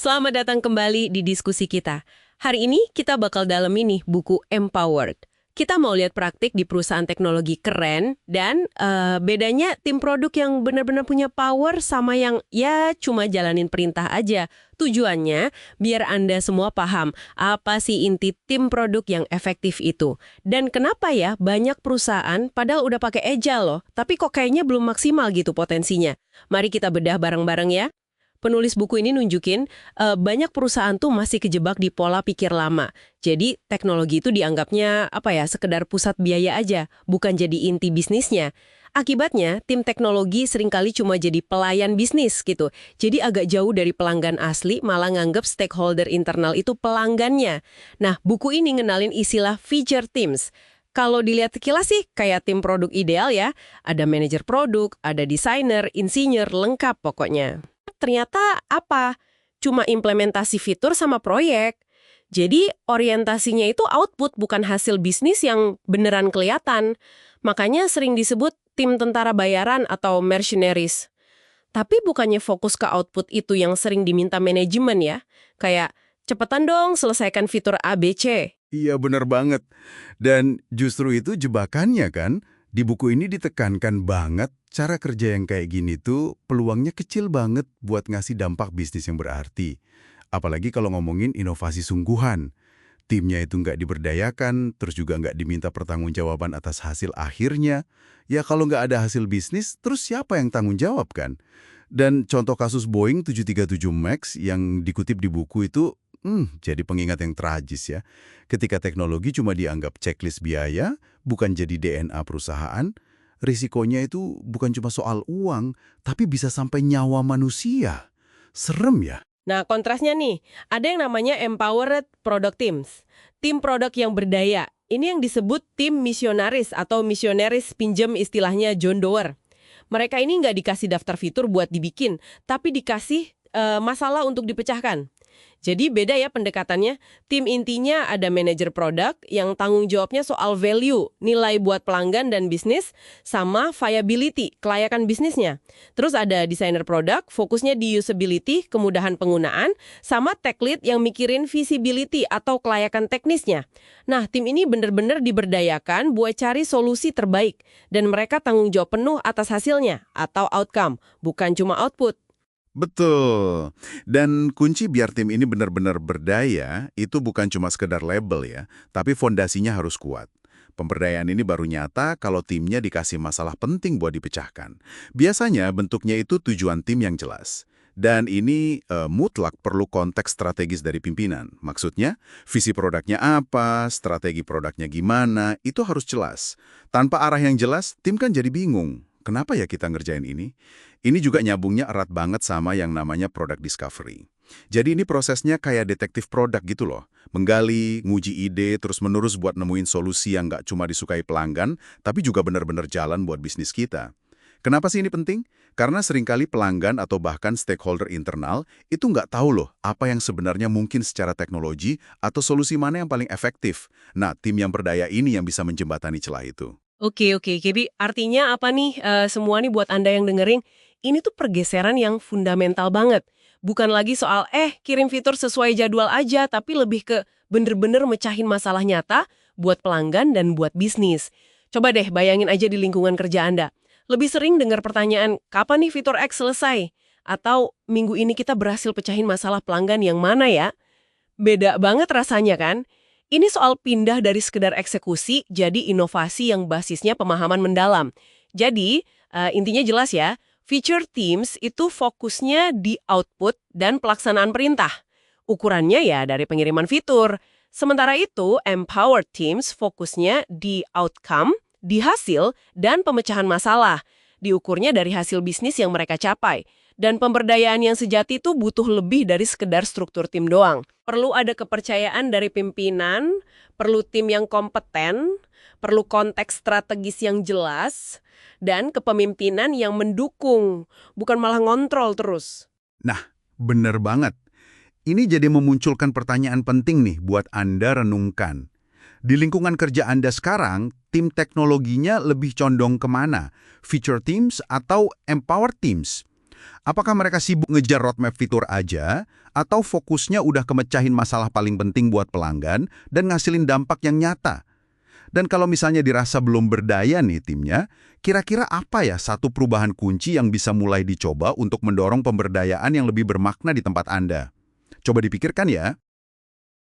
Selamat datang kembali di diskusi kita. Hari ini kita bakal dalemin nih buku Empowered. Kita mau lihat praktik di perusahaan teknologi keren dan bedanya tim produk yang benar-benar punya power sama yang ya cuma jalanin perintah aja. Tujuannya biar Anda semua paham apa sih inti tim produk yang efektif itu. Dan kenapa ya banyak perusahaan padahal udah pakai agile loh, tapi kok kayaknya belum maksimal gitu potensinya. Mari kita bedah bareng-bareng ya. Penulis buku ini nunjukin banyak perusahaan tuh masih kejebak di pola pikir lama. Jadi teknologi itu dianggapnya sekedar pusat biaya aja, bukan jadi inti bisnisnya. Akibatnya tim teknologi seringkali cuma jadi pelayan bisnis gitu. Jadi agak jauh dari pelanggan asli, malah nganggap stakeholder internal itu pelanggannya. Nah, buku ini ngenalin istilah feature teams. Kalau dilihat sekilas sih kayak tim produk ideal ya. Ada manajer produk, ada desainer, insinyur, lengkap pokoknya. Ternyata apa? Cuma implementasi fitur sama proyek. Jadi orientasinya itu output bukan hasil bisnis yang beneran kelihatan. Makanya sering disebut tim tentara bayaran atau mercenaries. Tapi bukannya fokus ke output itu yang sering diminta manajemen ya. Kayak, cepetan dong selesaikan fitur ABC. Iya benar banget. Dan justru itu jebakannya kan, di buku ini ditekankan banget cara kerja yang kayak gini tuh peluangnya kecil banget buat ngasih dampak bisnis yang berarti. Apalagi kalau ngomongin inovasi sungguhan. Timnya itu nggak diberdayakan, terus juga nggak diminta pertanggungjawaban atas hasil akhirnya. Ya kalau nggak ada hasil bisnis, terus siapa yang tanggung jawab kan? Dan contoh kasus Boeing 737 MAX yang dikutip di buku itu, jadi pengingat yang tragis ya. Ketika teknologi cuma dianggap checklist biaya, bukan jadi DNA perusahaan, risikonya itu bukan cuma soal uang, tapi bisa sampai nyawa manusia. Serem ya? Nah, kontrasnya nih, ada yang namanya Empowered Product Teams. Tim produk yang berdaya. Ini yang disebut tim misionaris atau misionaris pinjem istilahnya John Doerr. Mereka ini nggak dikasih daftar fitur buat dibikin, tapi dikasih masalah untuk dipecahkan. Jadi beda ya pendekatannya. Tim intinya ada manajer produk yang tanggung jawabnya soal value, nilai buat pelanggan dan bisnis, sama viability, kelayakan bisnisnya. Terus ada desainer produk, fokusnya di usability, kemudahan penggunaan, sama tech lead yang mikirin visibility atau kelayakan teknisnya. Nah, tim ini benar-benar diberdayakan buat cari solusi terbaik, dan mereka tanggung jawab penuh atas hasilnya atau outcome, bukan cuma output. Betul. Dan kunci biar tim ini benar-benar berdaya itu bukan cuma sekedar label ya, tapi fondasinya harus kuat. Pemberdayaan ini baru nyata kalau timnya dikasih masalah penting buat dipecahkan. Biasanya bentuknya itu tujuan tim yang jelas. Dan ini mutlak perlu konteks strategis dari pimpinan. Maksudnya, visi produknya apa, strategi produknya gimana, itu harus jelas. Tanpa arah yang jelas, tim kan jadi bingung. Kenapa ya kita ngerjain ini? Ini juga nyambungnya erat banget sama yang namanya product discovery. Jadi ini prosesnya kayak detektif produk gitu loh. Menggali, nguji ide, terus-menerus buat nemuin solusi yang nggak cuma disukai pelanggan, tapi juga benar-benar jalan buat bisnis kita. Kenapa sih ini penting? Karena seringkali pelanggan atau bahkan stakeholder internal itu nggak tahu loh apa yang sebenarnya mungkin secara teknologi atau solusi mana yang paling efektif. Nah, tim yang berdaya ini yang bisa menjembatani celah itu. Oke, Kebi. Artinya apa nih semua nih buat Anda yang dengerin? Ini tuh pergeseran yang fundamental banget. Bukan lagi soal kirim fitur sesuai jadwal aja, tapi lebih ke bener-bener mecahin masalah nyata buat pelanggan dan buat bisnis. Coba deh bayangin aja di lingkungan kerja Anda. Lebih sering dengar pertanyaan, kapan nih fitur X selesai? Atau minggu ini kita berhasil pecahin masalah pelanggan yang mana ya? Beda banget rasanya kan? Ini soal pindah dari sekedar eksekusi jadi inovasi yang basisnya pemahaman mendalam. Jadi, intinya jelas ya, feature teams itu fokusnya di output dan pelaksanaan perintah. Ukurannya ya dari pengiriman fitur. Sementara itu, empowered teams fokusnya di outcome, di hasil, dan pemecahan masalah. Diukurnya dari hasil bisnis yang mereka capai. Dan pemberdayaan yang sejati itu butuh lebih dari sekedar struktur tim doang. Perlu ada kepercayaan dari pimpinan, perlu tim yang kompeten, perlu konteks strategis yang jelas, dan kepemimpinan yang mendukung, bukan malah ngontrol terus. Nah, bener banget. Ini jadi memunculkan pertanyaan penting nih buat Anda renungkan. Di lingkungan kerja Anda sekarang, tim teknologinya lebih condong kemana? Feature teams atau empower teams? Apakah mereka sibuk ngejar roadmap fitur aja, atau fokusnya udah kemecahin masalah paling penting buat pelanggan dan ngasilin dampak yang nyata? Dan kalau misalnya dirasa belum berdaya nih timnya, kira-kira apa ya satu perubahan kunci yang bisa mulai dicoba untuk mendorong pemberdayaan yang lebih bermakna di tempat Anda? Coba dipikirkan ya.